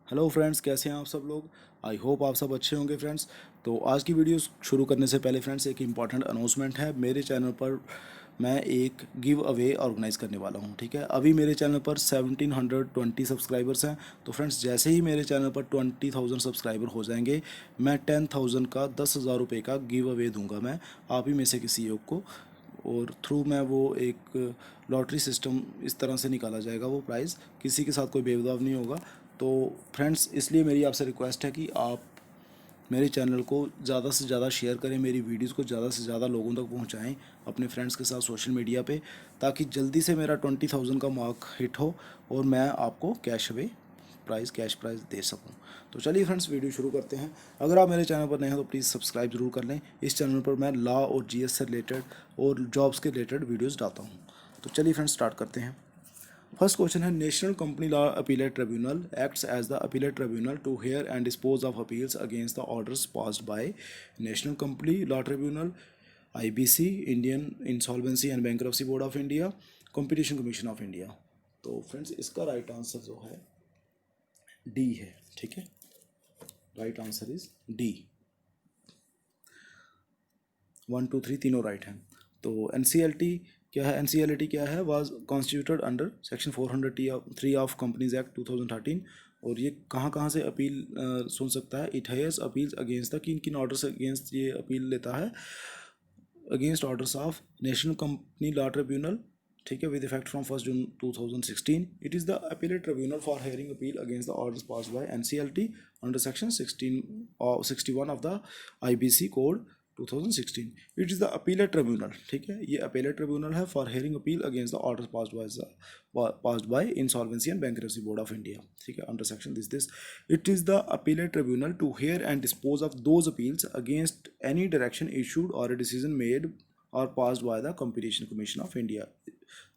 Hello friends, कैसे हैं आप सब लोग। आई होप आप सब अच्छे होंगे फ्रेंड्स। तो आज की वीडियो शुरू करने से पहले फ्रेंड्स एक इम्पॉर्टेंट अनाउंसमेंट है। मेरे चैनल पर मैं एक गिव अवे ऑर्गेनाइज़ करने वाला हूं। ठीक है, अभी मेरे चैनल पर 1720 सब्सक्राइबर्स हैं। तो फ्रेंड्स, जैसे ही मेरे चैनल पर 20,000 सब्सक्राइबर हो जाएंगे, मैं 10,000 का 10,000 रुपये का गिव अवे दूंगा मैं आप ही में से किसी एक को। और थ्रू मैं वो एक लॉटरी सिस्टम इस तरह से निकाला जाएगा वो प्राइज़, किसी के साथ कोई भेदभाव नहीं होगा। तो फ्रेंड्स, इसलिए मेरी आपसे रिक्वेस्ट है कि आप मेरे चैनल को ज़्यादा से ज़्यादा शेयर करें, मेरी वीडियोस को ज़्यादा से ज़्यादा लोगों तक पहुंचाएं अपने फ्रेंड्स के साथ सोशल मीडिया पे, ताकि जल्दी से मेरा 20,000 का मार्क हिट हो और मैं आपको कैश प्राइज़ दे सकूं। तो चलिए फ्रेंड्स, वीडियो शुरू करते हैं। अगर आप मेरे चैनल पर नए हैं तो प्लीज़ सब्सक्राइब जरूर कर लें। इस चैनल पर मैं लॉ और जीएस से रिलेटेड और जॉब्स के रिलेटेड वीडियोज़ डालता हूँ। तो चलिए फ्रेंड्स, स्टार्ट करते हैं। फर्स्ट क्वेश्चन है, national company law appellate tribunal acts as the appellate tribunal to hear and dispose of appeals against the orders passed by national company law tribunal, IBC, Indian insolvency and bankruptcy board of India, competition commission of India. तो friends, इसका right answer जो है D है। ठीक है, right answer is D. 1 2 3 तीनों right हैं। तो एनसीएलटी क्या है? एनसीएलटी क्या है? Was constituted under section 403 of companies act 2013। और ये कहाँ कहाँ से अपील सुन सकता है? It has appeals against the, किन किन ऑर्डर्स अगेंस्ट ये अपील लेता है? Against orders of national company law tribunal, ठीक है, with effect from 1 June 2016। It is the appellate tribunal for hearing appeal against the orders pass by NCLT under section 61 of the IBC code 2016। It is the appellate tribunal, ठीक है, ये appellate tribunal है for hearing appeal against the orders passed by insolvency and bankruptcy board of India, ठीक है, under section this. It is the appellate tribunal to hear and dispose of those appeals against any direction issued और a decision made और passed by the competition commission of India.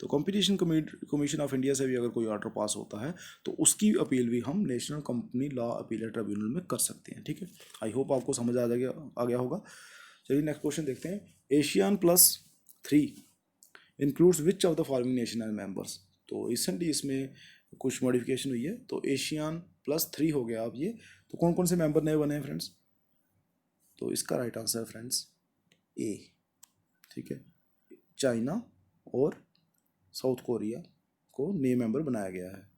तो competition commission of India से भी अगर कोई order pass होता है तो उसकी अपील भी हम national company law appellate tribunal में कर सकते हैं। ठीक है, आई होप आपको समझ आ गया होगा। चलिए नेक्स्ट क्वेश्चन देखते हैं। ASEAN plus 3 includes which of the following nation and members. तो रिसेंटली इसमें कुछ मॉडिफिकेशन हुई है, तो एशियान प्लस 3 हो गया अब ये। तो कौन कौन से मेंबर नए बने हैं फ्रेंड्स? तो इसका राइट आंसर है फ्रेंड्स ए। ठीक है, चाइना और साउथ कोरिया को नए मेंबर बनाया गया है।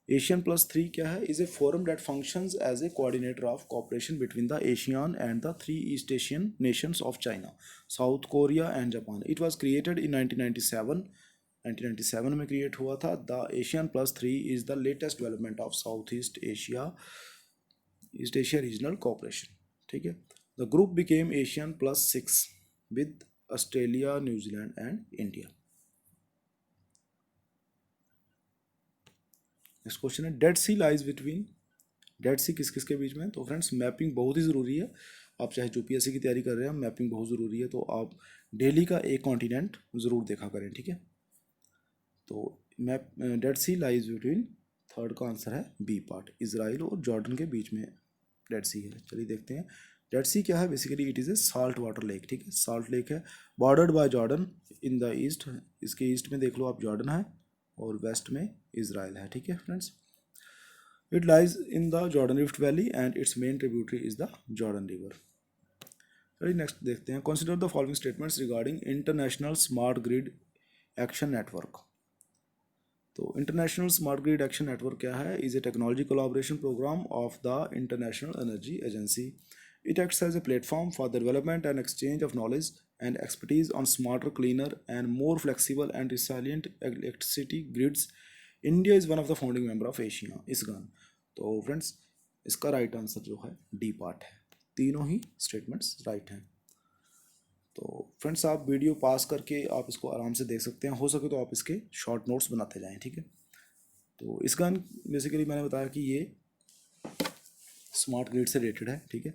एशियन प्लस 3 क्या है? Is a forum that functions as a coordinator of cooperation between the ASEAN and the 3 East Asian nations of China, South Korea and Japan. It was created in 1997 में create हुआ था। The ASEAN plus 3 is the latest development of East Asia regional cooperation. ठीक है, the group became ASEAN plus 6 with Australia, New Zealand and India. Next question है, Dead Sea lies between. Dead सी किस किस के बीच में? तो फ्रेंड्स, मैपिंग बहुत ही ज़रूरी है। आप चाहे यूपीएससी की तैयारी कर रहे हैं, मैपिंग बहुत ज़रूरी है। तो आप डेली का एक कॉन्टिनेंट ज़रूर देखा करें। ठीक है, तो map Dead Sea lies between, third का आंसर है बी पार्ट, इसराइल और जॉर्डन के बीच में डेड सी है। चलिए देखते हैं डेड सी क्या है। Basically it is a salt water lake. ठीक है, साल्ट लेक है, bordered by Jordan in the east. इसके ईस्ट में देख लो आप, जॉर्डन है और वेस्ट में इसराइल है। ठीक है friends, it lies in the Jordan Rift Valley and its main tributary is the Jordan River. चलिए नेक्स्ट देखते हैं। Consider the following statements regarding international smart grid action network. तो international smart grid action network क्या है? Is a technology collaboration programme of the international energy agency. It acts as a platform for the development and exchange of knowledge and expertise on smarter, cleaner, and more flexible and resilient electricity grids. India is one of the founding member of Asia ISGAN। तो friends, इसका right answer जो है D part है। तीनों ही statements right हैं। तो friends, आप video पास करके आप इसको आराम से देख सकते हैं। हो सके तो आप इसके शॉर्ट नोट्स बनाते जाएं। ठीक है, तो ISGAN बेसिकली मैंने बताया कि ये स्मार्ट ग्रिड से रिलेटेड है। ठीक है,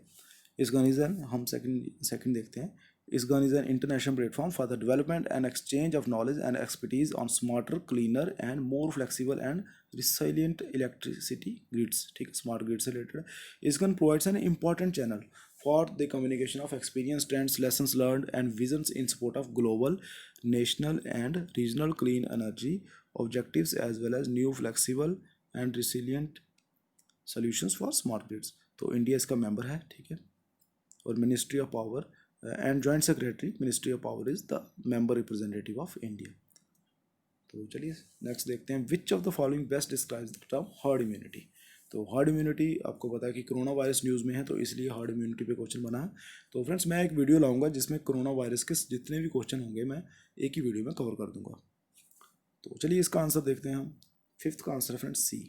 ISGAN इज एन, हम सेकंड देखते हैं। ISGAN is an international platform for the development and exchange of knowledge and expertise on smarter, cleaner, and more flexible and resilient electricity grids। ठीक है, smart grid से related. ISGAN provides an important channel for the communication of experience, trends, lessons learned, and visions in support of global, national, and regional clean energy objectives, as well as new, flexible, and resilient solutions for smart grids. तो India इसका member है, ठीक है। और ministry of power and joint secretary ministry of power is the member representative of India. तो चलिए next देखते हैं, विच of the following best describes the term herd immunity. तो हर्ड इम्यूनिटी आपको पता है कि कोरोना वायरस न्यूज़ में है, तो इसलिए हर्ड इम्यूनिटी पे क्वेश्चन बना है। तो फ्रेंड्स मैं एक वीडियो लाऊंगा जिसमें कोरोना वायरस के जितने भी क्वेश्चन होंगे मैं एक ही वीडियो में कवर कर दूंगा। तो चलिए इसका आंसर देखते हैं हम। फिफ्थ का आंसर है फ्रेंड्स सी।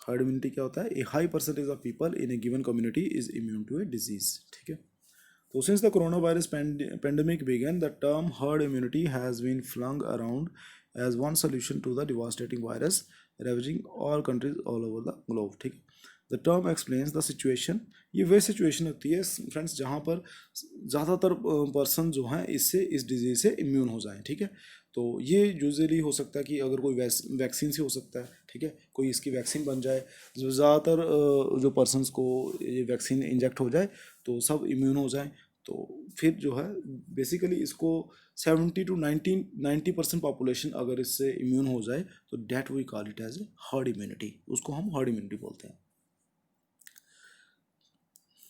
हर्ड इम्यूनिटी क्या होता है? A high percentage of people in a given community is immune to a disease, ठीक है। तो since the corona virus pandemic began, the term herd immunity has been flung around as one solution to the devastating virus ravaging all countries all over the globe, ठीक है। The term explains the situation, ये वह situation होती है friends जहाँ पर ज़्यादातर person जो हैं इससे इस डिजीज़ से इम्यून हो जाएं, ठीक है। तो ये यूजुअली हो सकता है कि अगर कोई वैक्सीन से हो सकता है, ठीक है, कोई इसकी वैक्सीन बन जाए, जो ज़्यादातर जो पर्सनस को ये वैक्सीन इंजेक्ट हो जाए तो सब इम्यून हो जाएं। तो फिर जो है बेसिकली इसको 70 to 90% पॉपुलेशन अगर इससे इम्यून हो जाए तो that we call it as herd immunity, उसको हम हर्ड इम्यूनिटी बोलते हैं।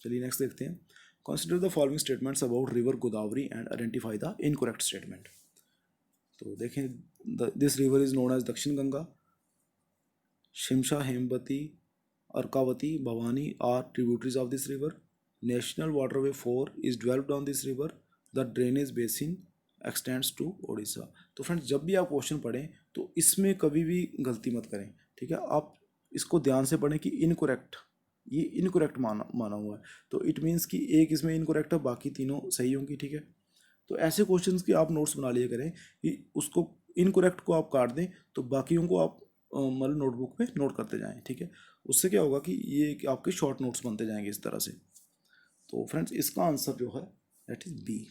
चलिए नेक्स्ट देखते हैं, consider the following statements about river Godavari and identify the incorrect statement. तो देखें, this river is known as Dakshin Ganga, Shimsha, Hemavati, Arkavati, Bhavani are tributaries of this river, national waterway 4 is developed on this river, the drainage basin extends to Odisha. तो friends जब भी आप question पढ़ें तो इसमें कभी भी गलती मत करें, ठीक है। आप इसको ध्यान से पढ़ें कि इनकरेक्ट, ये इनकरेक्ट माना हुआ है, तो इट मीन्स कि एक इसमें इनकरेक्ट है, बाकी तीनों सही होंगी, ठीक है। तो ऐसे क्वेश्चंस की आप नोट्स बना लिया करें कि उसको इनकरेक्ट को आप काट दें तो बाकियों को आप मतलब नोटबुक पे नोट करते जाएं, ठीक है। उससे क्या होगा कि ये आपके शॉर्ट नोट्स बनते जाएंगे इस तरह से। तो फ्रेंड्स इसका आंसर जो है that is B,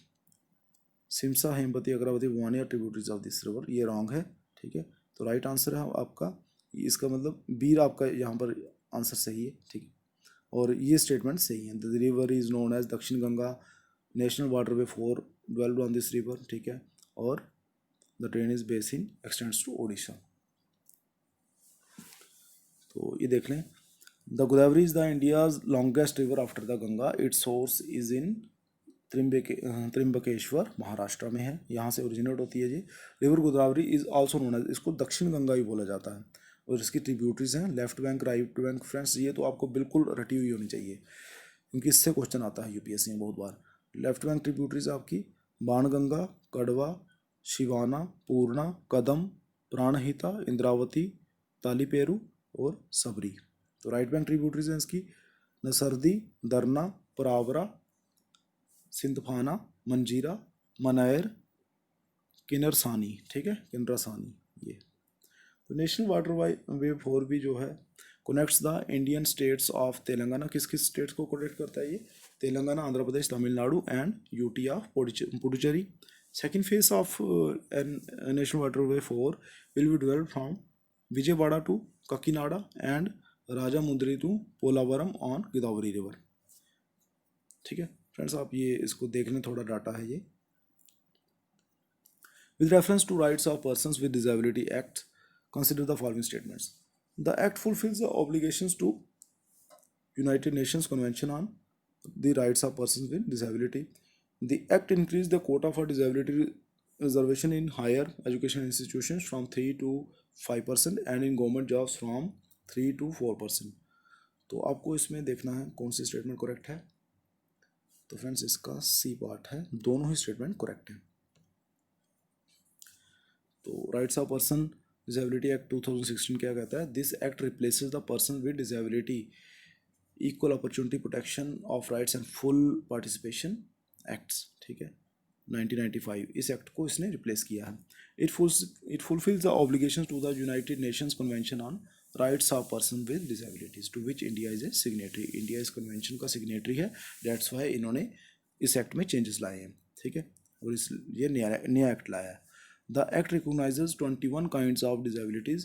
Shimsha, Hemavati, अग्रवती, भवानी और ट्रिब्यूटरीज ऑफ दिस रिवर, ये रॉन्ग है, ठीक है। तो राइट आंसर है आपका, इसका मतलब बी आपका यहाँ पर आंसर सही है, ठीक है। और ये स्टेटमेंट सही है, the river is known as Dakshin Ganga, national waterway 4 developed on this river, ठीक है, और the drainage basin extends to Odisha. तो ये देख लें, the Godavari is the India's longest river after the Ganga, its source is in Trimbakeshwar Maharashtra में है, यहाँ से ओरिजिनेट होती है ये river. Godavari is also known as, इसको दक्षिण गंगा भी बोला जाता है, और इसकी ट्रिब्यूटरीज हैं left bank, right bank. Friends ये तो आपको बिल्कुल रटी हुई होनी चाहिए क्योंकि इससे क्वेश्चन आता है यूपीएससी में बहुत बार। लेफ्ट बैंक ट्रिब्यूटरीज आपकी बाणगंगा, कड़वा, शिवाना, पूर्णा, कदम, प्राणहिता, इंद्रावती, तालीपेरू और सबरी। तो राइट बैंक ट्रिब्यूटरीज हैं इसकी नसरदी, दरना, परावरा, सिंधफाना, मंजीरा, मनैर, किन्नरसानी, ठीक है, किन्नरसानी ये। तो नेशनल वाटर वे 4 भी जो है connects the Indian states of Telangana, किस किस स्टेट्स को कनेक्ट करता है ये? Telangana, Andhra Pradesh, Tamil Nadu and UT of Puducherry. Second phase of national water way 4 will be developed from Vijayawada to Kakinada and Rajahmundry to Polavaram on Godavari river, ठीक है। फ्रेंड्स आप ये इसको देख लें, थोड़ा डाटा है ये। With reference to rights of persons with disability act, consider the following statements. The act fulfills the obligations to United Nations Convention on the Rights of Persons with Disability. The act increased the quota for disability reservation in higher education institutions from 3 to 5% and in government jobs from 3 to 4%. तो आपको इसमें देखना है कौन सी statement correct है। तो friends इसका C part है, दोनों ही स्टेटमेंट करेक्ट है। तो rights of person disability act 2016 क्या कहता है? This act replaces the person with disability equal opportunity protection of rights and full participation acts, ठीक है, 1995। इस एक्ट को इसने रिप्लेस किया है। It fulfils the obligations to the United Nations convention on rights of person with disabilities to which India is a signatory. India इस convention का signatory है, दैट्स वाई इन्होंने इस एक्ट में चेंजेस लाए हैं, ठीक है, और इस ये नया एक्ट लाया है। The Act recognizes 21 kinds of disabilities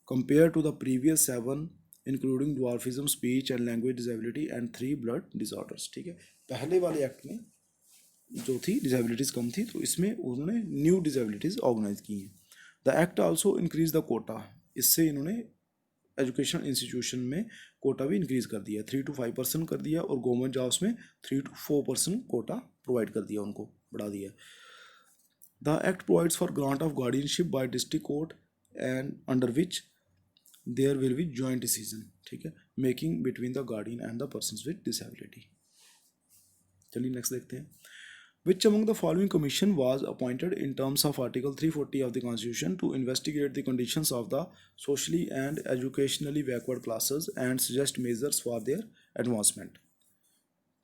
compared to the previous 7, including dwarfism, speech and language disability and 3 blood disorders, ठीक है। पहले वाले एक्ट में जो थी डिसेबिलिटीज़ कम थी, तो इसमें उन्होंने न्यू डिसेबिलिटीज़ ऑर्गेनाइज की हैं। The act also increase the quota, इससे इन्होंने एजुकेशन इंस्टीट्यूशन में कोटा भी इंक्रीज़ कर दिया, 3 to 5% कर दिया, और गवर्नमेंट जॉब्स में 3 to 4% कोटा प्रोवाइड कर दिया, उनको बढ़ा दिया। The act provides for grant of guardianship by district court and under which there will be joint decision, ठीक है, making between the guardian and the person with disability. चलिए next देखते हैं। Which among the following commission was appointed in terms of Article 340 of the Constitution to investigate the conditions of the socially and educationally backward classes and suggest measures for their advancement?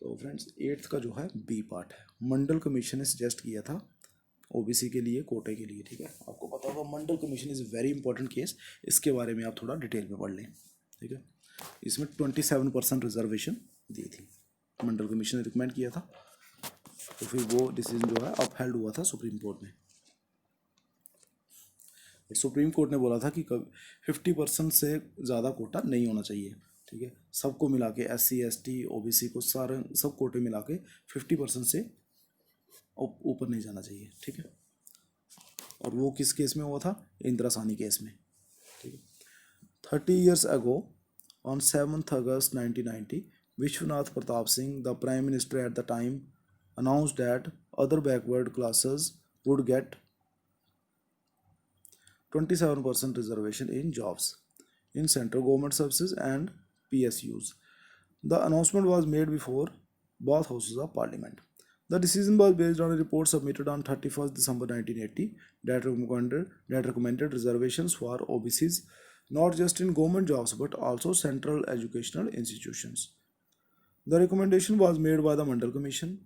तो friends 8th का जो है B part है, मंडल commission ने suggest किया था OBC के लिए, कोटे के लिए, ठीक है। आपको पता होगा Mandal commission is very important case, इसके बारे में आप थोड़ा डिटेल में पढ़ लें, ठीक है। इसमें 27% रिजर्वेशन दी थी, मंडल कमीशन ने रिकमेंड किया था, तो फिर वो डिसीजन जो है अपहेल्ड हुआ था सुप्रीम कोर्ट में। और सुप्रीम कोर्ट ने बोला था कि 50% से ज़्यादा कोटा नहीं होना चाहिए, ठीक है। सबको मिला के SC ST OBC को सारे सब कोटे मिला के 50% से ऊपर नहीं जाना चाहिए, ठीक है। और वो किस केस में हुआ था? इंदिरा साहनी केस में, ठीक है। 30 years ago on 7th August 1990, Vishwanath Pratap Singh, the Prime Minister at the time, announced that other backward classes would get 27% reservation in jobs in central government services and PSUs. The announcement was made before both houses of parliament. The decision was based on a report submitted on 31st December 1980 that recommended reservations for OBCs not just in government jobs but also central educational institutions. The recommendation was made by the Mandal Commission,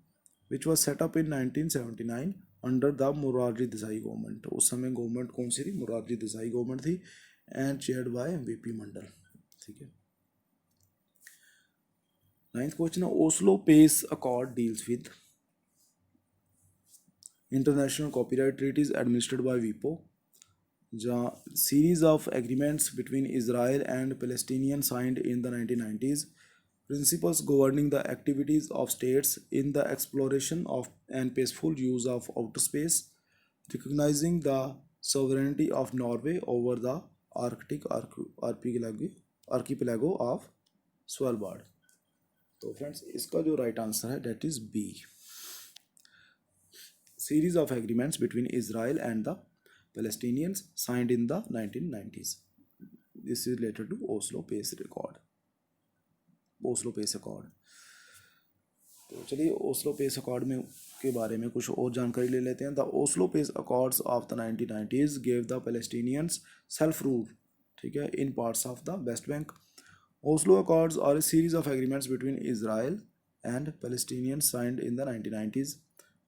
which was set up in 1979 under the Morarji Desai government. उस समय government कौन सी थी? Morarji Desai government थी, and chaired by VP Mandal, ठीक है। 9th question है, Oslo Peace Accord deals with international copyright treaties administered by WIPO, जहाँ series of agreements between Israel and Palestinian signed in the 1990s, principles governing the activities of states in the exploration of and peaceful use of outer space, recognizing the sovereignty of Norway over the Arctic archipelago of Svalbard। तो friends इसका जो right answer है that is B, series of agreements between Israel and the Palestinians signed in the 1990s. This is related to Oslo Peace Accord, Oslo Peace Accord. तो चलिए Oslo Peace accord में के बारे में कुछ और जानकारी ले लेते हैं। The Oslo peace accords of the 1990s gave the Palestinians self rule, ठीक है, in parts of the West Bank. Oslo accords are a series of agreements between Israel and Palestinians signed in the 1990s।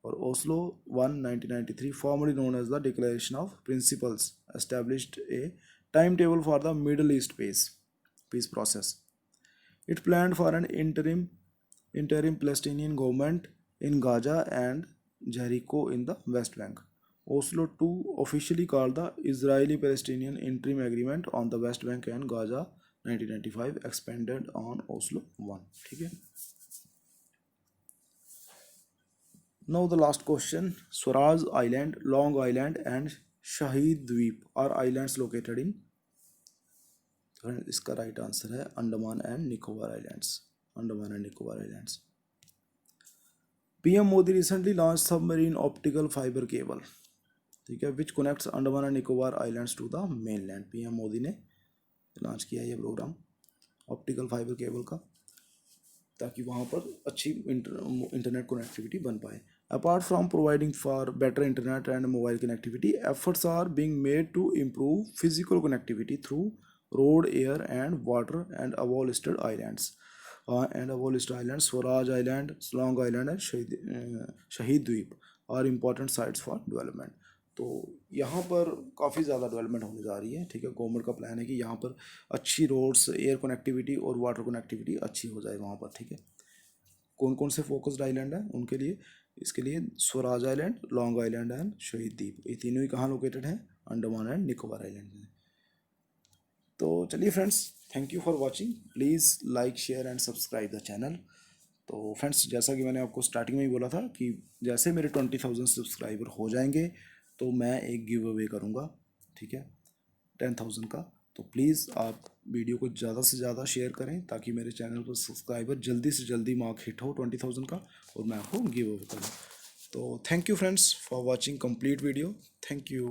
और Oslo 1 1993 formally known as the declaration of principles established a time table for the Middle East peace process. It planned for an interim Palestinian government in Gaza and Jericho in the West Bank. Oslo II, officially called the Israeli-Palestinian Interim Agreement on the West Bank and Gaza 1995, expanded on Oslo I, ठीक है। Now the last question, Swaraj Island, Long Island and Shahid Dweep are islands located in, इसका right answer है Andaman and Nicobar islands, Andaman and Nicobar islands. PM Modi recently launch submarine optical fibre cable, ठीक है, which connects Andaman and Nicobar islands to the mainland. PM Modi ने launch किया ये programme optical fibre cable का, ताकि वहाँ पर अच्छी इंटरनेट कनेक्टिविटी बन पाए। Apart from providing for better internet and mobile connectivity, efforts are being made to improve physical connectivity through road, air and water and above listed islands Swaraj Island, Long Island and Shahid Dweep are important sites for development। तो यहाँ पर काफ़ी ज़्यादा development होने जा रही है, ठीक है। गवर्नमेंट का प्लान है कि यहाँ पर अच्छी रोड्स, एयर कनेक्टिविटी और वाटर कनेक्टिविटी अच्छी हो जाए वहाँ पर, ठीक है। कौन कौन से फोकस्ड आइलैंड हैं उनके लिए? इसके लिए Swaraj island, long island and शहीद द्वीप, ये तीनों ही कहाँ लोकेटेड हैं? अंडमान एंड निकोबार आइलैंड में। तो चलिए friends, thank you for watching, please like share and subscribe the channel. तो फ्रेंड्स, जैसा कि मैंने आपको स्टार्टिंग में ही बोला था कि जैसे मेरे 20,000 सब्सक्राइबर हो जाएंगे तो मैं एक गिव अवे करूँगा, ठीक है, 10,000 का। तो प्लीज़ आप वीडियो को ज़्यादा से ज़्यादा शेयर करें ताकि मेरे चैनल पर सब्सक्राइबर जल्दी से जल्दी मार्क हिट हो 20,000 का और मैं आपको गिव अवे करूँ। तो thank you friends for watching complete video. Thank you.